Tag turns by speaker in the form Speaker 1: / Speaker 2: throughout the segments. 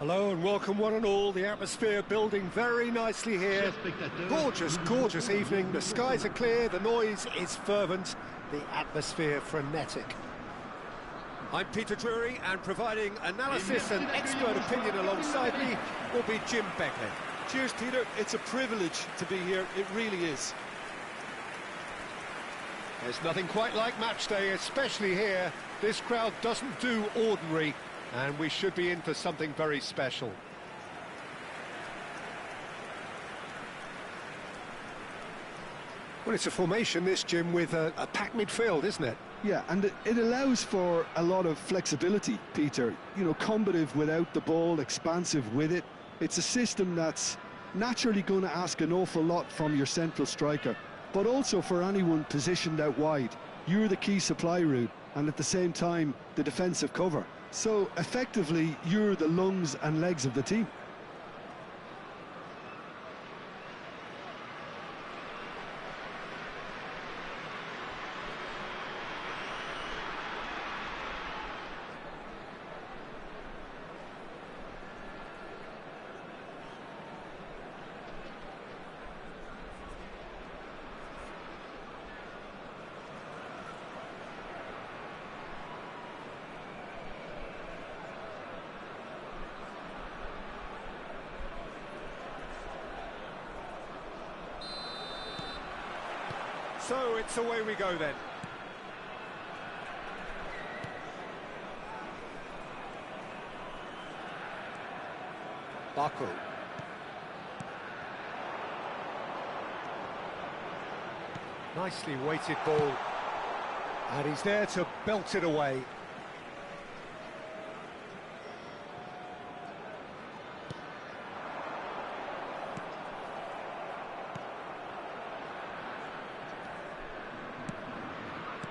Speaker 1: Hello and welcome one and all. The atmosphere building very nicely here. Gorgeous, gorgeous evening. The skies are clear, the noise is fervent, the atmosphere frenetic. I'm Peter Drury, and providing analysis and expert opinion alongside me will be Jim Beckley.
Speaker 2: Cheers, Peter. It's a privilege to be here. It really is.
Speaker 1: There's nothing quite like match day, especially here. This crowd doesn't do ordinary, and we should be in for something very special. Well, it's a formation, this, Jim, with a packed midfield, isn't it?
Speaker 3: Yeah, and it allows for a lot of flexibility, Peter. You know, combative without the ball, expansive with it. It's a system that's naturally going to ask an awful lot from your central striker, but also for anyone positioned out wide. You're the key supply route, and at the same time, the defensive cover. So, effectively, you're the lungs and legs of the team.
Speaker 1: So it's away we go then. Baku. Nicely weighted ball. And he's there to belt it away.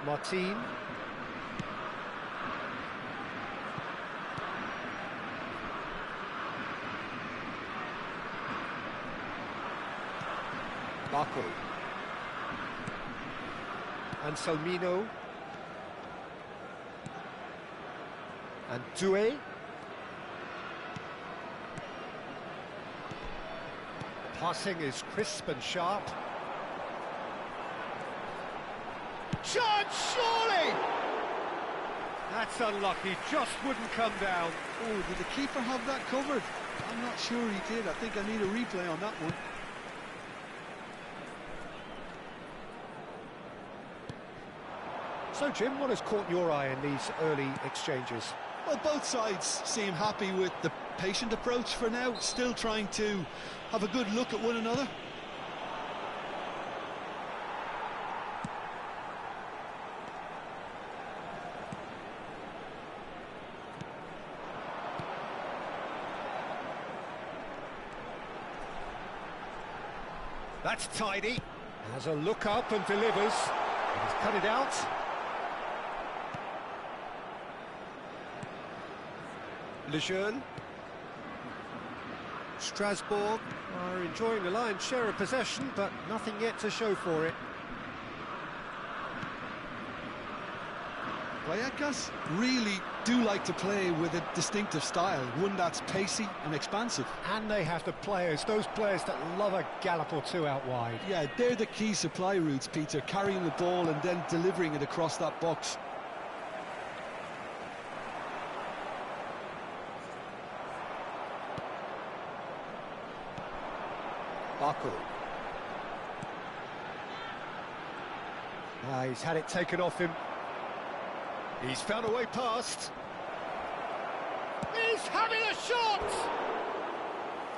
Speaker 1: Martin. Baku. And Salmino. And Doué. Passing is crisp and sharp. Chance, surely! That's unlucky, just wouldn't come down.
Speaker 3: Oh, did the keeper have that covered? I'm not sure he did. I think I need a replay on that one.
Speaker 1: So, Jim, what has caught your eye in these early exchanges?
Speaker 3: Well, both sides seem happy with the patient approach for now, still trying to have a good look at one another.
Speaker 1: That's tidy. Has a look up and delivers. He's cut it out. Lejeune. Strasbourg are enjoying the lion's share of possession, but nothing yet to show for it.
Speaker 3: Vallecano really do like to play with a distinctive style, one that's pacey and expansive.
Speaker 1: And they have the players, those players that love a gallop or two out wide.
Speaker 3: Yeah, they're the key supply routes, Peter, carrying the ball and then delivering it across that box.
Speaker 1: Baku. He's had it taken off him. He's found a way past. He's having a shot!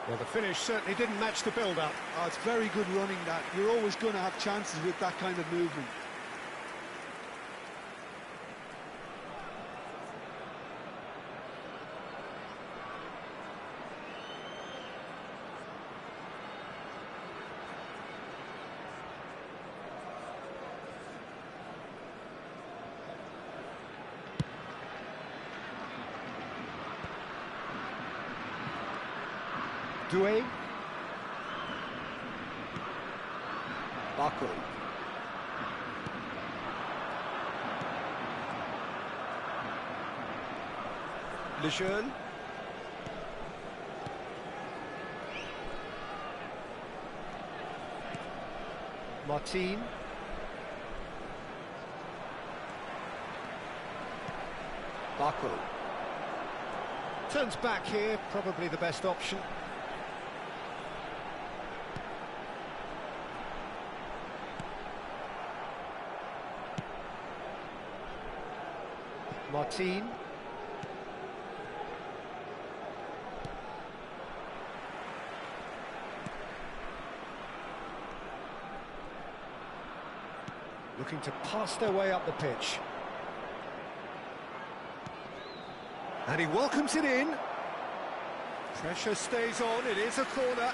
Speaker 1: Well, the finish certainly didn't match the build-up.
Speaker 3: Oh, it's very good running, that. You're always going to have chances with that kind of movement.
Speaker 1: Doué. Baku. Lejeune. Martin. Baku. Turns back here, probably the best option. Martin. Looking to pass their way up the pitch. And he welcomes it in. Pressure stays on, it is a corner.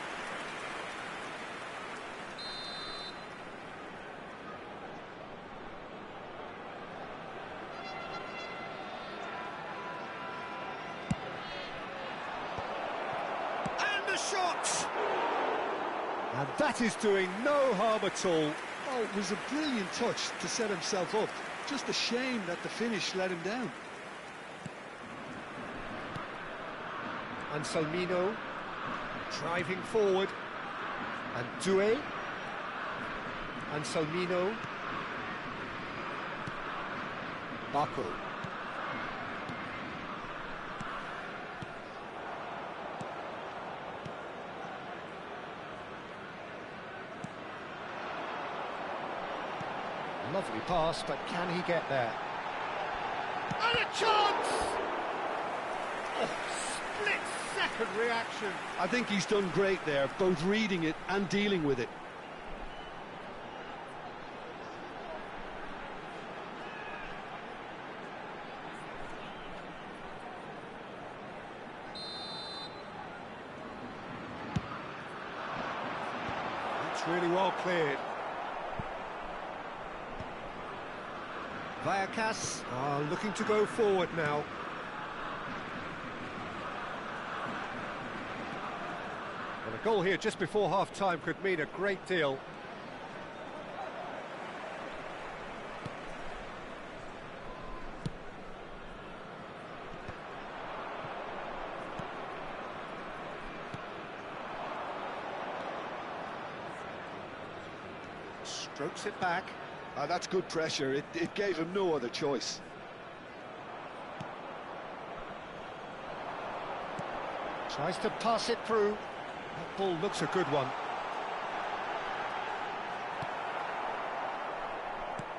Speaker 1: And the shot! And that is doing no harm at all.
Speaker 3: Oh, it was a brilliant touch to set himself up. Just a shame that the finish let him down.
Speaker 1: And Salmino driving forward. And Doué. And Salmino. Baku. Lovely pass, but can he get there? And a chance! Oh, split-second reaction.
Speaker 3: I think he's done great there, both reading it and dealing with it.
Speaker 1: That's really well cleared. Vallecano are looking to go forward now. Well, a goal here just before half-time could mean a great deal. Strokes it back.
Speaker 3: That's good pressure. It gave him no other choice.
Speaker 1: Tries to pass it through. That ball looks a good one.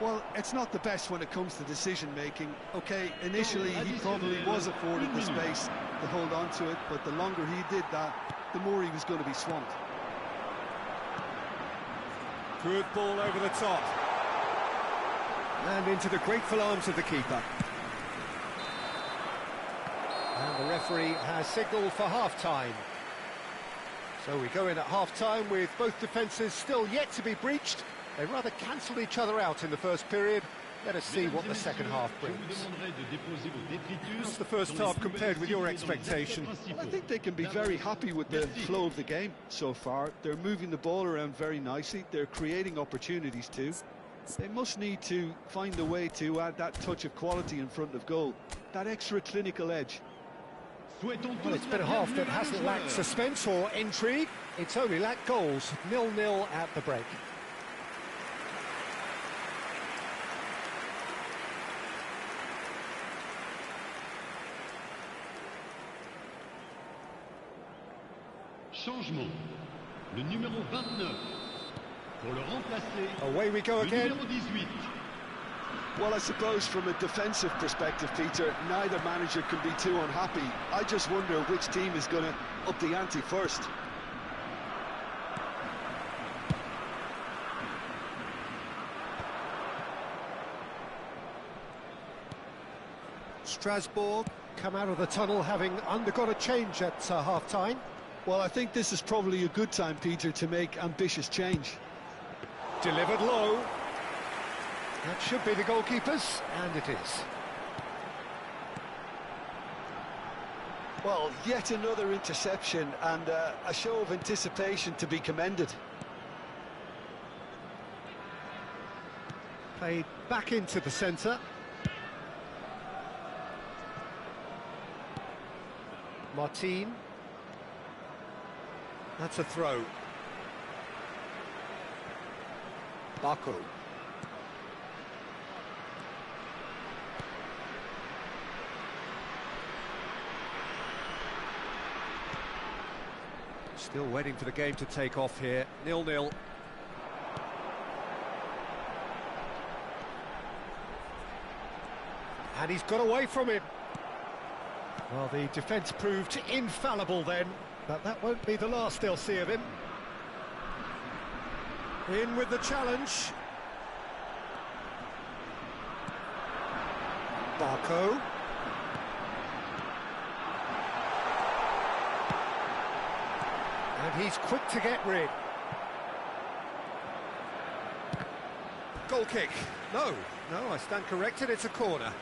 Speaker 3: Well, it's not the best when it comes to decision-making. OK, initially he probably was afforded the space to hold on to it, but the longer he did that, the more he was going to be swamped.
Speaker 1: Good ball over the top. And into the grateful arms of the keeper. And the referee has signalled for half-time. So we go in at half-time with both defences still yet to be breached. They rather cancelled each other out in the first period. Let us see what the second half brings. What's the first half compared with your expectation?
Speaker 3: I think they can be very happy with the flow of the game so far. They're moving the ball around very nicely. They're creating opportunities too. They must need to find a way to add that touch of quality in front of goal, that extra clinical edge.
Speaker 1: Well, it's been a half that hasn't lacked suspense or intrigue. It's only lacked goals. 0-0 at the break.
Speaker 4: Changement. Le numéro 29. Pour le remplacer.
Speaker 1: Away we go again.
Speaker 4: Le numéro 18.
Speaker 3: Well, I suppose from a defensive perspective, Peter, neither manager can be too unhappy. I just wonder which team is going to up the ante first.
Speaker 1: Strasbourg come out of the tunnel having undergone a change at half-time.
Speaker 3: Well, I think this is probably a good time, Peter, to make ambitious change.
Speaker 1: Delivered low. That should be the goalkeepers, and it is.
Speaker 3: Well, yet another interception and a show of anticipation to be commended.
Speaker 1: Played back into the centre. Martin. That's a throw. Baku. Still waiting for the game to take off here. 0-0. And he's got away from him. Well, the defence proved infallible then, but that won't be the last they'll see of him. In with the challenge. Baku. And he's quick to get rid. Goal kick. No, I stand corrected, it's a corner.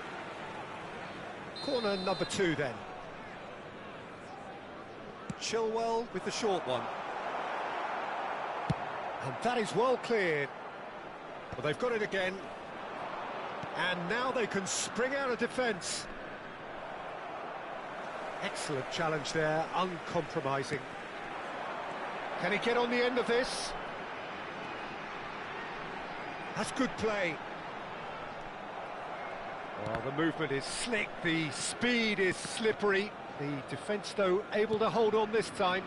Speaker 1: Corner number 2 then. Chilwell with the short one. And that is well cleared. Well, they've got it again. And now they can spring out of defence. Excellent challenge there, uncompromising. Can he get on the end of this? That's good play. Oh, the movement is slick, the speed is slippery. The defence, though, able to hold on this time.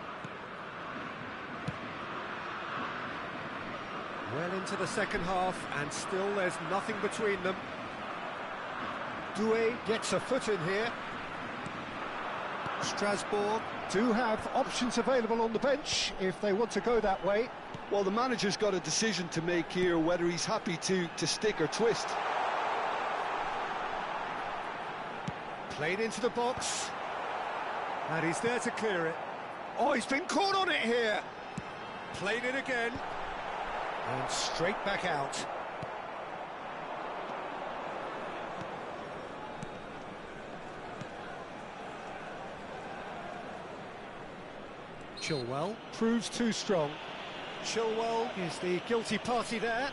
Speaker 1: Well into the second half, and still there's nothing between them. Doué gets a foot in here. Strasbourg do have options available on the bench if they want to go that way.
Speaker 3: Well, the manager's got a decision to make here, whether he's happy to stick or twist.
Speaker 1: Played into the box. And he's there to clear it. Oh, he's been caught on it here. Played it again. And straight back out. Chilwell proves too strong. Chilwell is the guilty party there.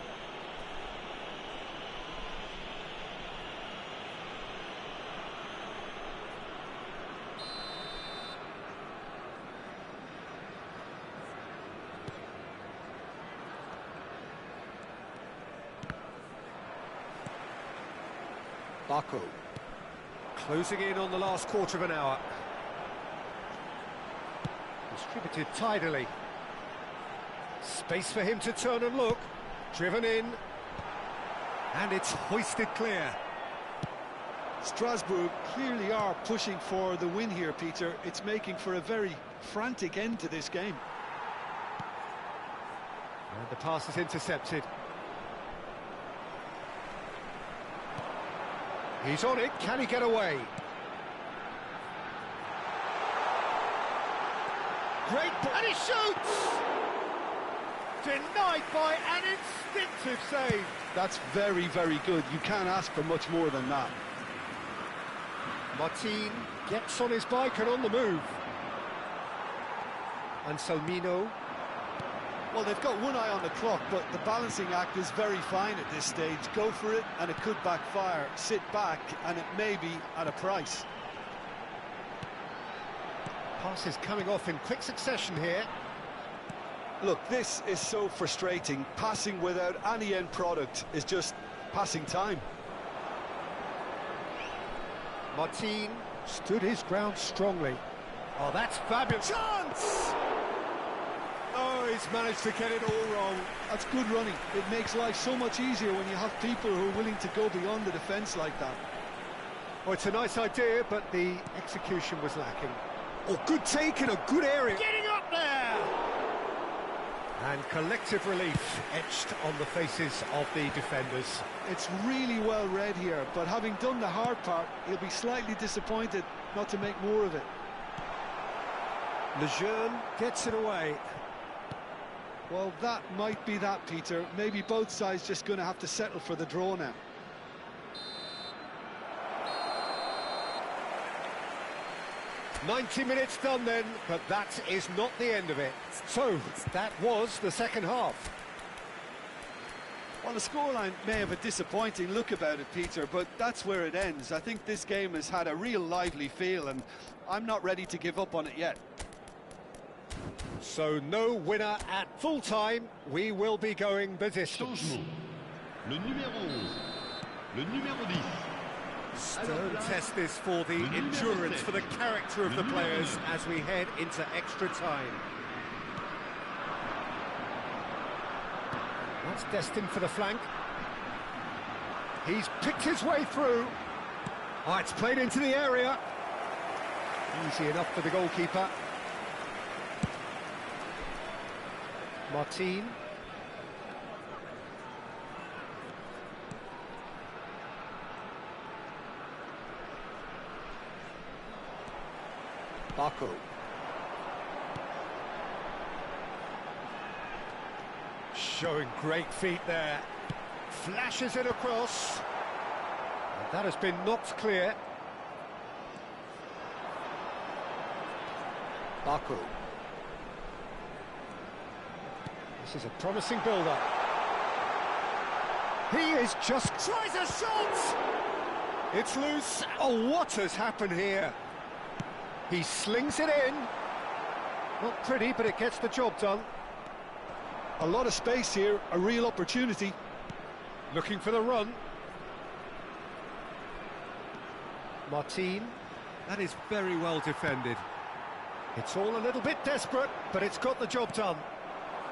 Speaker 1: Baku closing in on the last quarter of an hour. Distributed tidily. Space for him to turn and look. Driven in. And it's hoisted clear.
Speaker 3: Strasbourg clearly are pushing for the win here, Peter. It's making for a very frantic end to this game.
Speaker 1: And the pass is intercepted. He's on it, can he get away? Great ball, and he shoots! Denied by an instinctive save.
Speaker 3: That's very, very good. You can't ask for much more than that.
Speaker 1: Martin gets on his bike and on the move. And Salmino.
Speaker 3: Well, they've got one eye on the clock, but the balancing act is very fine at this stage. Go for it, and it could backfire. Sit back, and it may be at a price.
Speaker 1: Passes coming off in quick succession here.
Speaker 3: Look, this is so frustrating. Passing without any end product is just passing time.
Speaker 1: Martin stood his ground strongly. Oh, that's fabulous. Chance! Oh, he's managed to get it all wrong.
Speaker 3: That's good running. It makes life so much easier when you have people who are willing to go beyond the defence like that.
Speaker 1: Well, it's a nice idea, but the execution was lacking. Oh, good take in a good area. Getting up there! And collective relief etched on the faces of the defenders.
Speaker 3: It's really well read here, but having done the hard part, he'll be slightly disappointed not to make more of it.
Speaker 1: Lejeune gets it away.
Speaker 3: Well, that might be that, Peter. Maybe both sides just going to have to settle for the draw now.
Speaker 1: "90 minutes done then, but that is not the end of it." So, that was the second half.
Speaker 3: Well, the scoreline may have a disappointing look about it, Peter, but that's where it ends. I think this game has had a real lively feel, and I'm not ready to give up on it yet.
Speaker 1: So no winner at full time. We will be going the distance.
Speaker 4: Changement. Le numéro 11. Le numéro 10.
Speaker 1: Stern test this for the endurance, for the character of the players as we head into extra time. That's destined for the flank. He's picked his way through. Oh, it's played into the area. Easy enough for the goalkeeper. Martin. Baku. Showing great feet there. Flashes it across. And that has been knocked clear. Baku. This is a promising build-up. He is just... tries a shot! It's loose. Oh, what has happened here? He slings it in. Not pretty, but it gets the job done.
Speaker 3: A lot of space here, a real opportunity.
Speaker 1: Looking for the run. Martin. That is very well defended. It's all a little bit desperate, but it's got the job done.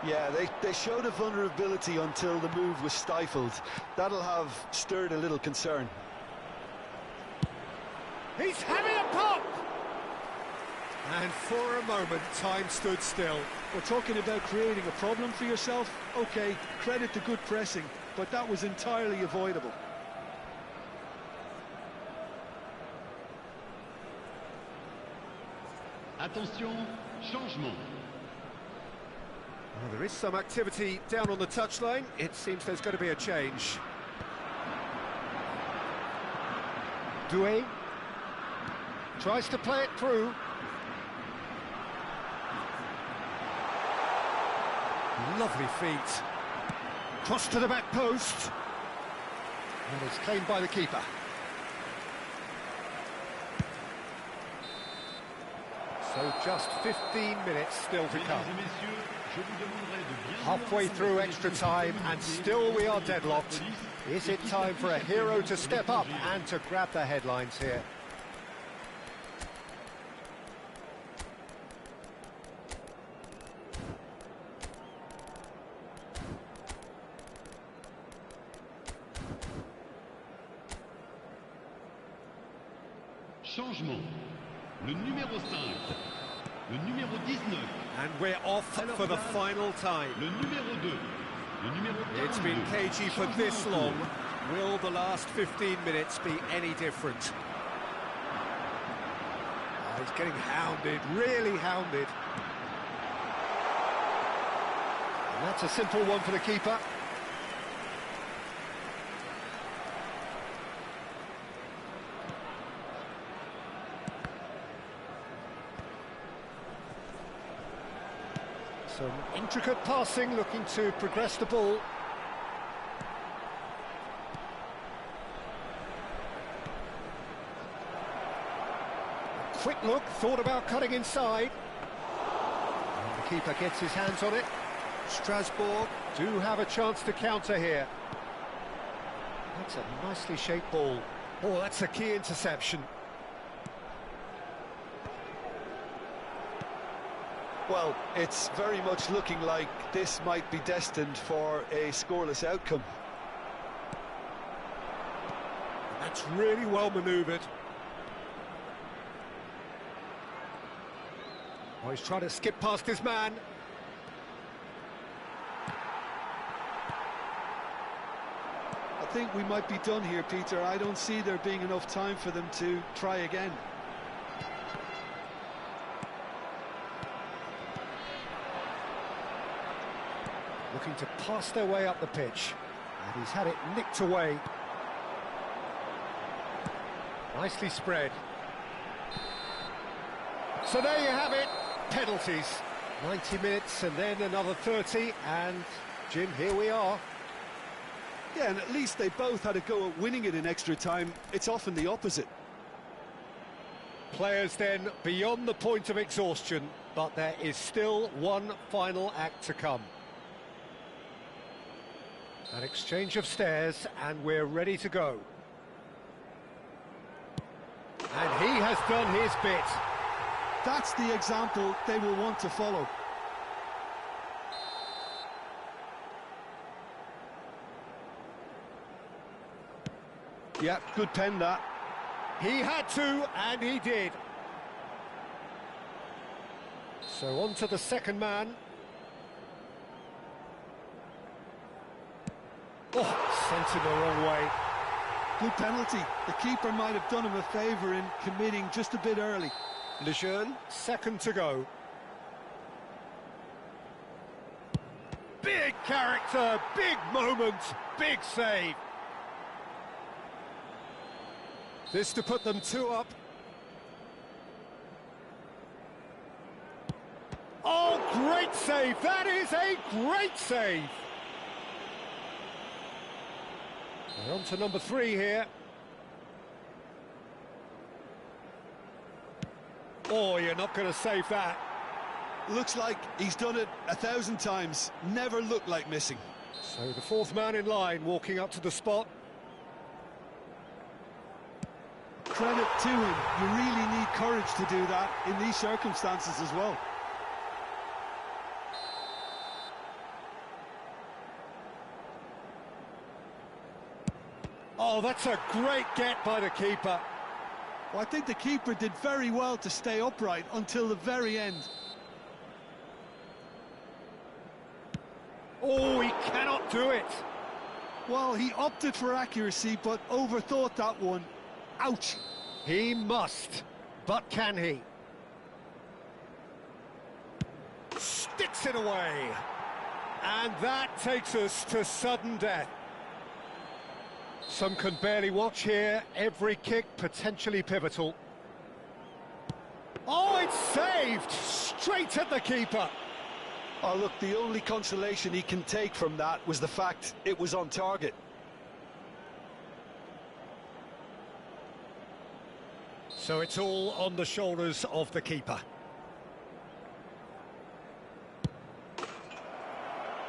Speaker 3: Yeah, they showed a vulnerability until the move was stifled. That'll have stirred a little concern.
Speaker 1: He's having a pop! And for a moment, time stood still.
Speaker 3: We're talking about creating a problem for yourself. OK, credit to good pressing, but that was entirely avoidable.
Speaker 4: Attention, changement.
Speaker 1: Well, there is some activity down on the touchline. It seems there's going to be a change. Doué tries to play it through. Lovely feet. Cross to the back post. And it's claimed by the keeper. So just 15 minutes still to come. Halfway through extra time and still we are deadlocked. Is it time for a hero to step up and to grab the headlines here?
Speaker 4: Changement. Le numéro 5. Le numéro 19.
Speaker 1: And we're off for the final time.
Speaker 4: Le numéro 2. Le numéro 42.
Speaker 1: It's been cagey for this long. Will the last 15 minutes be any different? Oh, he's getting hounded, really hounded. And that's a simple one for the keeper. Some intricate passing, looking to progress the ball. A quick look, thought about cutting inside. And the keeper gets his hands on it. Strasbourg do have a chance to counter here. That's a nicely shaped ball. Oh, that's a key interception.
Speaker 3: Well, it's very much looking like this might be destined for a scoreless outcome.
Speaker 1: That's really well manoeuvred. Oh, he's trying to skip past his man.
Speaker 3: I think we might be done here, Peter. I don't see there being enough time for them to try again.
Speaker 1: Looking to pass their way up the pitch. And he's had it nicked away. Nicely spread. So there you have it, penalties. 90 minutes and then another 30, and Jim, here we are.
Speaker 3: Yeah, and at least they both had a go at winning it in extra time. It's often the opposite.
Speaker 1: Players then beyond the point of exhaustion, but there is still one final act to come. An exchange of stares, and we're ready to go. And he has done his bit.
Speaker 3: That's the example they will want to follow. Yeah, good pen that.
Speaker 1: He had to, and he did. So on to the second man. Oh, sent him the wrong way.
Speaker 3: Good penalty. The keeper might have done him a favour in committing just a bit early.
Speaker 1: Lejeune, second to go. Big character, big moment, big save. This to put them 2 up. Oh, great save! That is a great save! We're on to number 3 here. Oh, you're not going to save that.
Speaker 3: Looks like he's done it 1,000 times. Never looked like missing.
Speaker 1: So the 4th man in line walking up to the spot.
Speaker 3: Credit to him. You really need courage to do that in these circumstances as well.
Speaker 1: Oh, that's a great get by the keeper.
Speaker 3: Well, I think the keeper did very well to stay upright until the very end.
Speaker 1: Oh, he cannot do it.
Speaker 3: Well, he opted for accuracy, but overthought that one. Ouch!
Speaker 1: He must, but can he? Sticks it away. And that takes us to sudden death. Some can barely watch here. Every kick potentially pivotal. Oh, it's saved! Straight at the keeper.
Speaker 3: Oh, look, the only consolation he can take from that was the fact it was on target.
Speaker 1: So it's all on the shoulders of the keeper.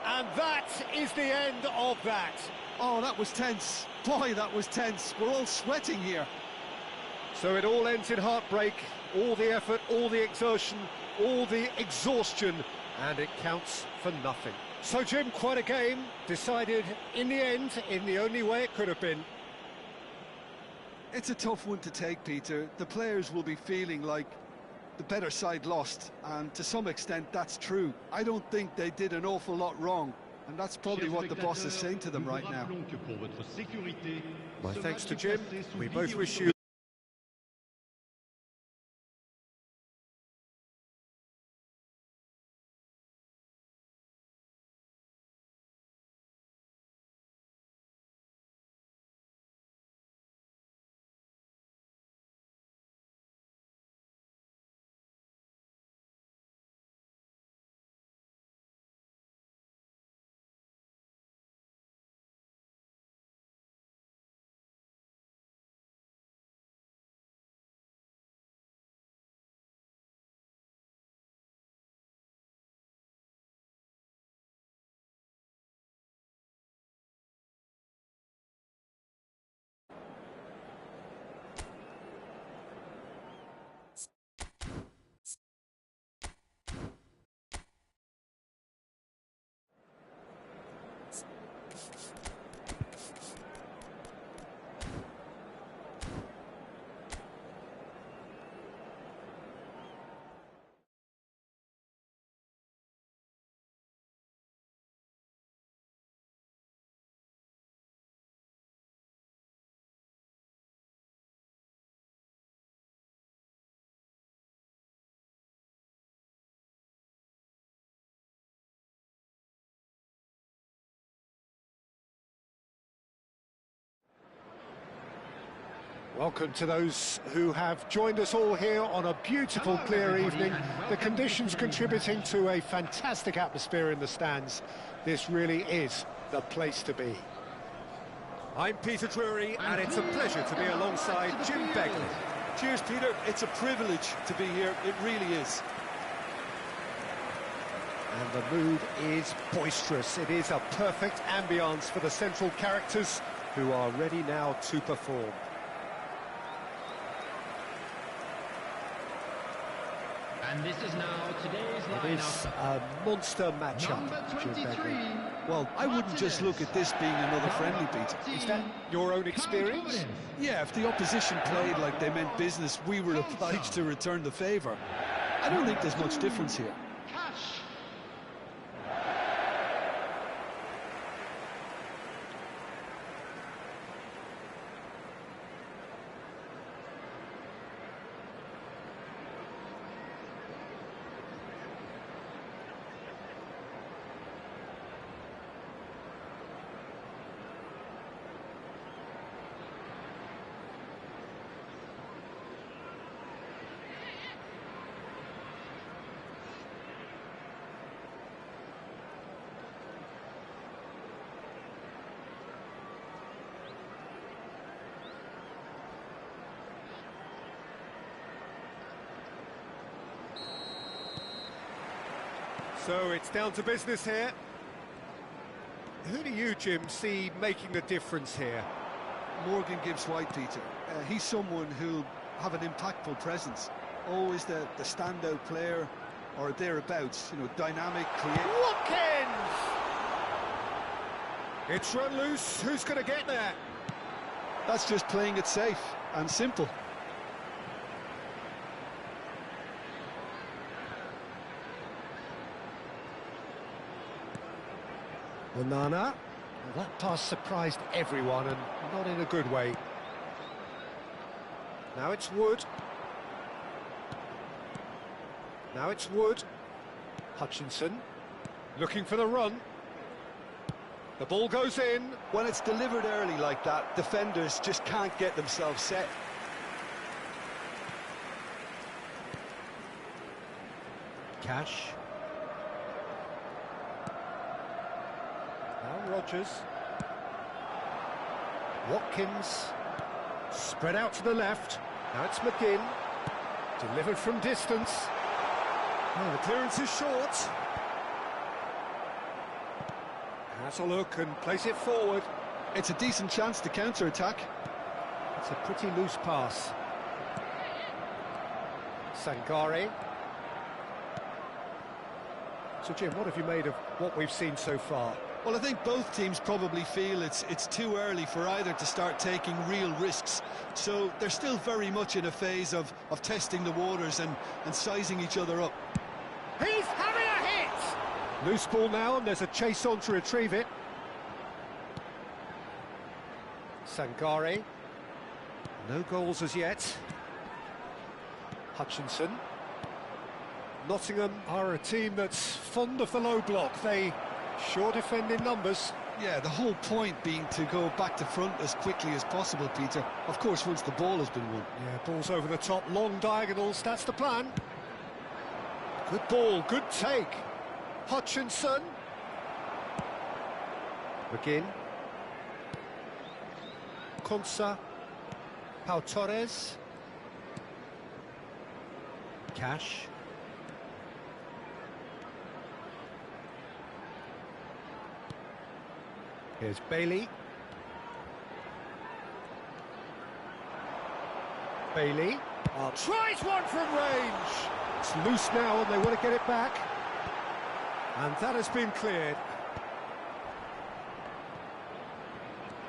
Speaker 1: And that is the end of that.
Speaker 3: Oh, that was tense. Boy, that was tense. We're all sweating here.
Speaker 1: So it all ends in heartbreak. All the effort, all the exertion, all the exhaustion, and it counts for nothing. So, Jim, quite a game. Decided in the end, in the only way it could have been.
Speaker 3: It's a tough one to take, Peter. The players will be feeling like the better side lost, and to some extent that's true. I don't think they did an awful lot wrong, and that's probably what the boss is saying to them right now.
Speaker 1: My thanks to Jim. We both wish you welcome to those who have joined us all here on a beautiful, clear evening. The conditions contributing to a fantastic atmosphere in the stands. This really is the place to be. I'm Peter Drury, and it's a pleasure to be alongside Jim Begley.
Speaker 2: Cheers, Peter. It's a privilege to be here. It really is.
Speaker 1: And the mood is boisterous. It is a perfect ambience for the central characters who are ready now to perform.
Speaker 4: And this is now today's
Speaker 1: It is a monster matchup.
Speaker 4: Number 23.
Speaker 3: Well, I wouldn't just look at this being another friendly, Peter.
Speaker 1: Is that your own experience?
Speaker 3: Yeah, if the opposition played like they meant business, we were obliged to return the favour. I don't think there's much difference here.
Speaker 4: Cash.
Speaker 1: So it's down to business here. Who do you, Jim, see making the difference here?
Speaker 3: Morgan Gibbs-White, Peter. He's someone who'll have an impactful presence. Always the standout player or thereabouts. You know, dynamic, creative.
Speaker 1: Watkins! It's run loose. Who's going to get there?
Speaker 3: That's just playing it safe and simple.
Speaker 1: Onana. Well, that pass surprised everyone, and not in a good way. Now it's Wood. Now it's Wood. Hutchinson. Looking for the run. The ball goes in.
Speaker 3: When it's delivered early like that, defenders just can't get themselves set.
Speaker 1: Cash. Now Rodgers. Watkins. Spread out to the left. Now it's McGinn. Delivered from distance. Oh, the clearance is short. Has a look and place it forward.
Speaker 3: It's a decent chance to counter-attack.
Speaker 1: It's a pretty loose pass. Sangare. So, Jim, what have you made of what we've seen so far?
Speaker 3: Well, I think both teams probably feel it's too early for either to start taking real risks. So they're still very much in a phase of testing the waters and sizing each other up.
Speaker 1: He's having a hit! Loose ball now, and there's a chase on to retrieve it. Sangare. No goals as yet. Hutchinson. Nottingham are a team that's fond of the low block. They sure defend in numbers.
Speaker 3: Yeah, the whole point being to go back to front as quickly as possible, Peter. Of course, once the ball has been won.
Speaker 1: Yeah, ball's over the top, long diagonals, that's the plan. Good ball, good take. Hutchinson. McGinn. Konsa. Pau Torres. Cash. Here's Bailey. Bailey. Oh, tries one from range. It's loose now and they want to get it back. And that has been cleared.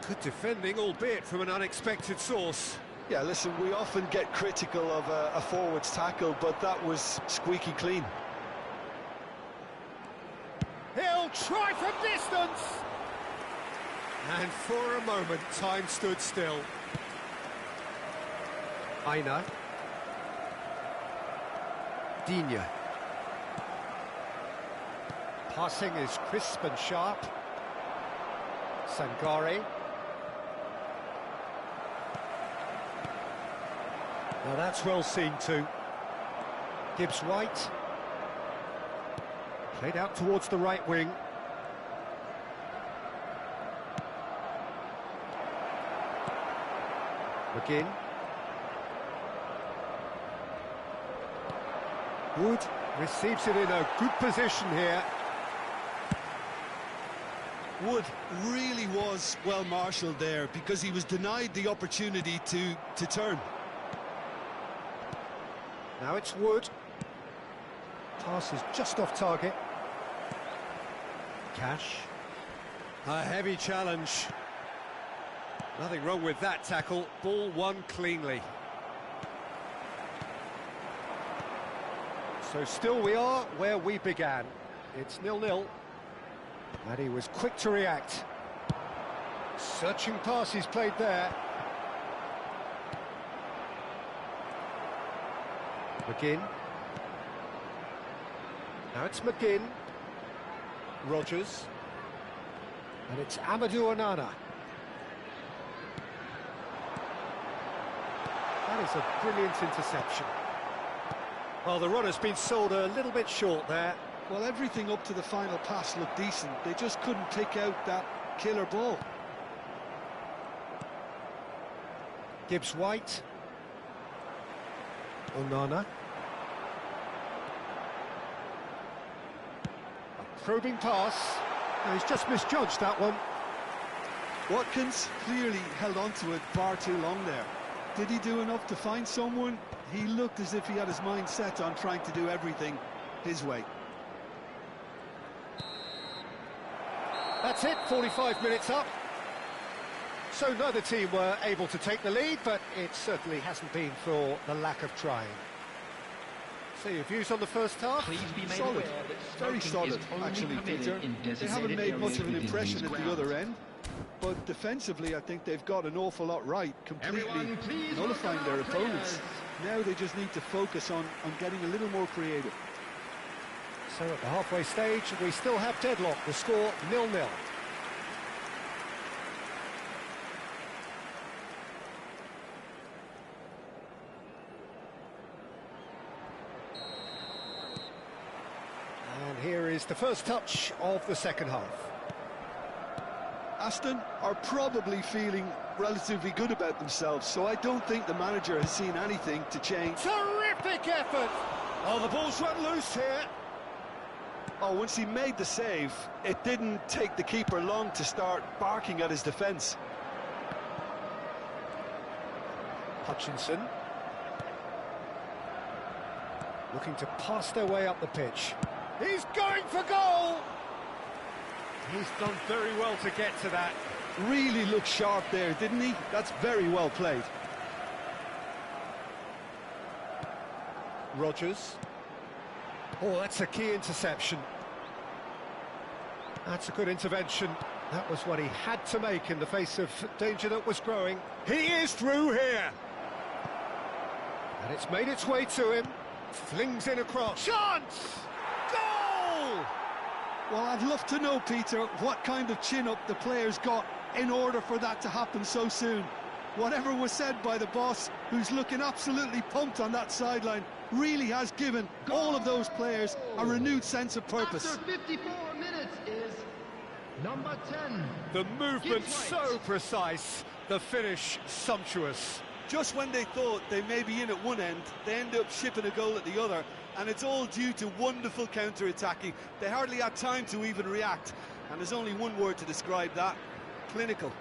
Speaker 1: Good defending, albeit from an unexpected source.
Speaker 3: Yeah, listen, we often get critical of a forward's tackle, but that was squeaky clean.
Speaker 1: He'll try from distance. And for a moment, time stood still. Aina. Digne. Passing is crisp and sharp. Sangare. Now that's well seen too. Gibbs-White. Played out towards the right wing. McGinn. Wood receives it in a good position here.
Speaker 3: Wood really was well marshalled there because he was denied the opportunity to turn.
Speaker 1: Now it's Wood. Pass is just off target. Cash. A heavy challenge. Nothing wrong with that tackle. Ball won cleanly. So still we are where we began. It's 0-0. And he was quick to react. Searching pass he's played there. McGinn. Now it's McGinn. Rogers. And it's Amadou Onana. That is a brilliant interception. Well, the runner's been sold a little bit short there.
Speaker 3: Well, everything up to the final pass looked decent. They just couldn't pick out that killer ball.
Speaker 1: Gibbs-White. Onana. A probing pass. No, he's just misjudged that one.
Speaker 3: Watkins clearly held on to it far too long there. Did he do enough to find someone? He looked as if he had his mind set on trying to do everything his way.
Speaker 1: That's it, 45 minutes up. So neither team were able to take the lead, but it certainly hasn't been for the lack of trying. So your views on the first half?
Speaker 3: Solid, very solid actually, Peter. They haven't made much of an impression at the other end, but defensively I think they've got an awful lot right, completely nullifying their opponents. Now they just need to focus on getting a little more creative.
Speaker 1: So at the halfway stage, we still have deadlock, the score 0-0. And here is the first touch of the second half.
Speaker 3: Aston are probably feeling relatively good about themselves, so I don't think the manager has seen anything to change.
Speaker 1: Terrific effort! Oh, the ball's run loose here.
Speaker 3: Oh, once he made the save, it didn't take the keeper long to start barking at his defence.
Speaker 1: Hutchinson. Looking to pass their way up the pitch. He's going for goal! He's done very well to get to that.
Speaker 3: Really looked sharp there, didn't he? That's very well played.
Speaker 1: Rogers. Oh, that's a key interception. That's a good intervention. That was what he had to make in the face of danger that was growing. He is through here. And it's made its way to him. Flings in across. Chance! Goal!
Speaker 3: Well, I'd love to know, Peter, what kind of chin-up the players got in order for that to happen so soon. Whatever was said by the boss, who's looking absolutely pumped on that sideline, really has given all of those players a renewed sense of purpose.
Speaker 5: After 54 minutes is number 10.
Speaker 1: The movement so precise, the finish sumptuous.
Speaker 3: Just when they thought they may be in at one end, they end up shipping a goal at the other, and it's all due to wonderful counter-attacking. They hardly had time to even react, and there's only one word to describe that: clinical.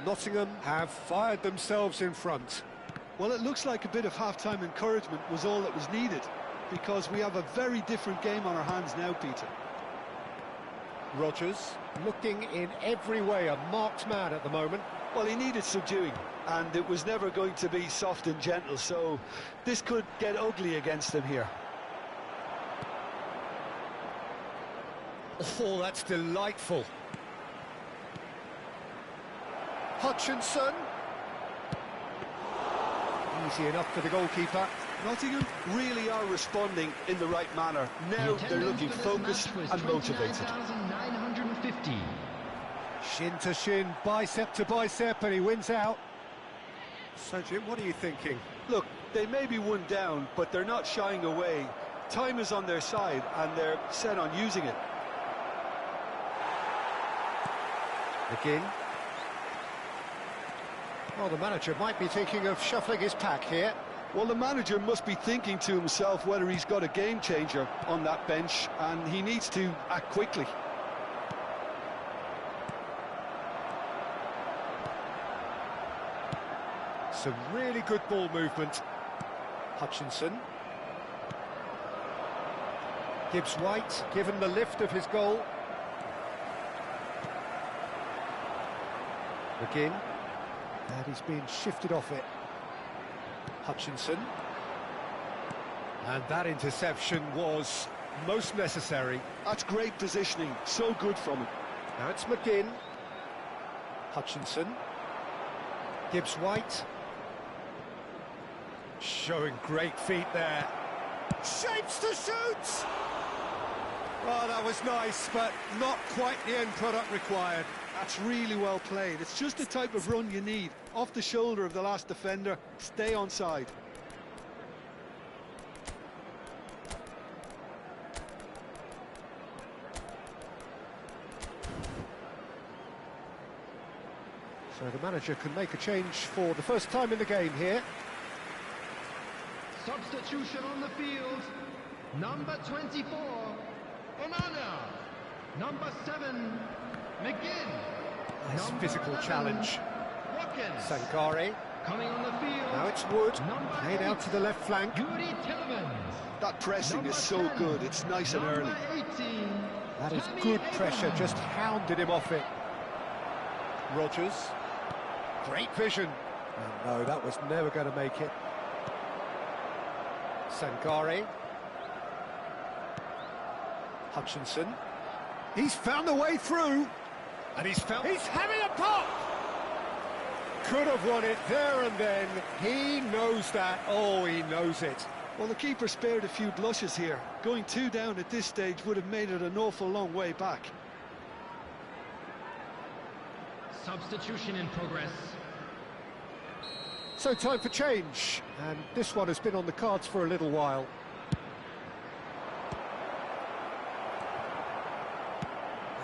Speaker 1: Nottingham have fired themselves in front.
Speaker 3: Well, it looks like a bit of half-time encouragement was all that was needed, because we have a very different game on our hands now, Peter.
Speaker 1: Rogers looking in every way a marked man at the moment.
Speaker 3: Well, he needed subduing, and it was never going to be soft and gentle, so this could get ugly against him here.
Speaker 1: Oh, that's delightful. Hutchinson. Easy enough for the goalkeeper.
Speaker 3: Nottingham really are responding in the right manner. Now they're looking focused and motivated.
Speaker 5: 29,950.
Speaker 1: Shin to shin, bicep to bicep, and he wins out. So, Jim, what are you thinking?
Speaker 3: Look, They may be one down, but they're not shying away. Time is on their side, and they're set on using it.
Speaker 1: Again. Well, the manager might be thinking of shuffling his pack here.
Speaker 3: Well, the manager must be thinking to himself whether he's got a game changer on that bench, and he needs to act quickly.
Speaker 1: Some really good ball movement. Hutchinson. Gibbs White, given the lift of his goal. Again. And he's being shifted off it. Hutchinson. And that interception was most necessary.
Speaker 3: That's great positioning, so good from him.
Speaker 1: Now it's McGinn. Hutchinson. Gibbs White. Showing great feet there. Shapes to shoot! Oh, that was nice, but not quite the end product required.
Speaker 3: That's really well played. It's just the type of run you need. Off the shoulder of the last defender, stay onside.
Speaker 1: So the manager can make a change for the first time in the game here.
Speaker 5: Substitution on the field. Number 24, Onana. Number 7, McGinn.
Speaker 1: Nice
Speaker 5: Number
Speaker 1: physical
Speaker 5: 11,
Speaker 1: challenge.
Speaker 5: Watkins.
Speaker 1: Sankari.
Speaker 5: Coming on the field.
Speaker 1: Now it's Wood.
Speaker 5: Number
Speaker 1: Played out
Speaker 5: 8,
Speaker 1: to the left flank.
Speaker 5: Yuri Tillemans.
Speaker 3: That pressing
Speaker 5: Number
Speaker 3: is so
Speaker 5: 10,
Speaker 3: good, it's nice and early.
Speaker 5: Number 18,
Speaker 1: That is
Speaker 5: Tammy
Speaker 1: good
Speaker 5: Abraham.
Speaker 1: pressure, just hounded him off it. Rogers. Great vision. Oh, no, that was never going to make it. Sankari. Hutchinson. He's found a way through. And he's having a pop! Could have won it there and then. He knows that. Oh, he knows it.
Speaker 3: Well, the keeper spared a few blushes here. Going 2 down at this stage would have made it an awful long way back.
Speaker 5: Substitution in progress.
Speaker 1: So time for change. And this one has been on the cards for a little while.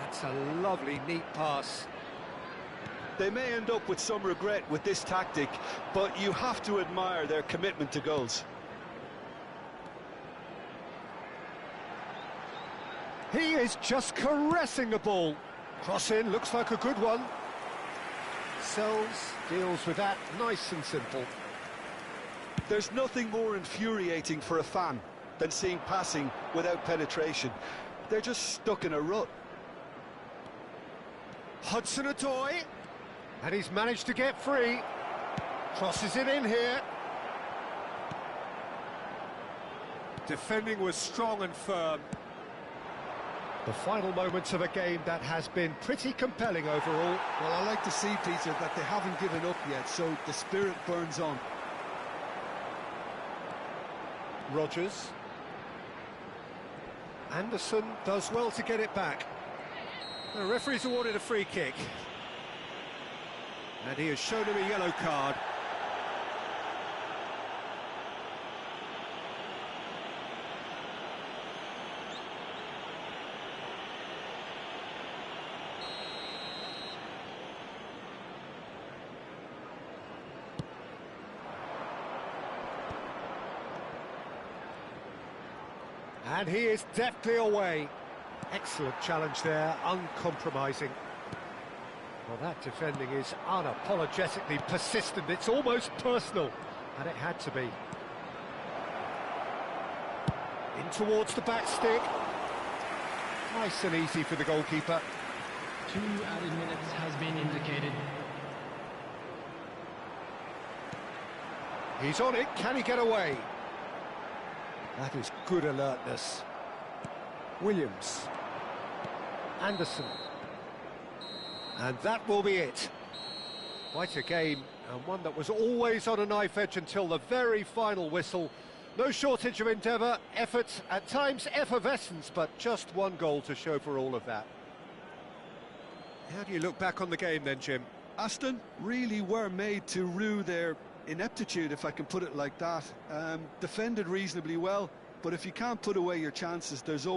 Speaker 1: That's a lovely, neat pass.
Speaker 3: They may end up with some regret with this tactic, but you have to admire their commitment to goals.
Speaker 1: He is just caressing the ball. Cross in, looks like a good one. Sells, deals with that, nice and simple.
Speaker 3: There's nothing more infuriating for a fan than seeing passing without penetration. They're just stuck in a rut.
Speaker 1: Hudson-Odoi, and he's managed to get free. Crosses it in here. Defending was strong and firm. The final moments of a game that has been pretty compelling overall.
Speaker 3: Well, I like to see, Peter, that they haven't given up yet, so the spirit burns on.
Speaker 1: Rogers. Anderson does well to get it back. The referee's awarded a free kick. And he has shown him a yellow card. And he is deftly away. Excellent challenge there, uncompromising. Well, that defending is unapologetically persistent. It's almost personal, and it had to be. In towards the back stick. Nice and easy for the goalkeeper.
Speaker 5: 2 added minutes has been indicated.
Speaker 1: He's on it, can he get away? That is good alertness. Williams. Anderson. And that will be it. Quite a game, and one that was always on a knife edge until the very final whistle. No shortage of endeavour, effort, at times effervescence, but just one goal to show for all of that. How do you look back on the game then, Jim?
Speaker 3: Aston really were made to rue their ineptitude, if I can put it like that. Defended reasonably well, but if you can't put away your chances, there's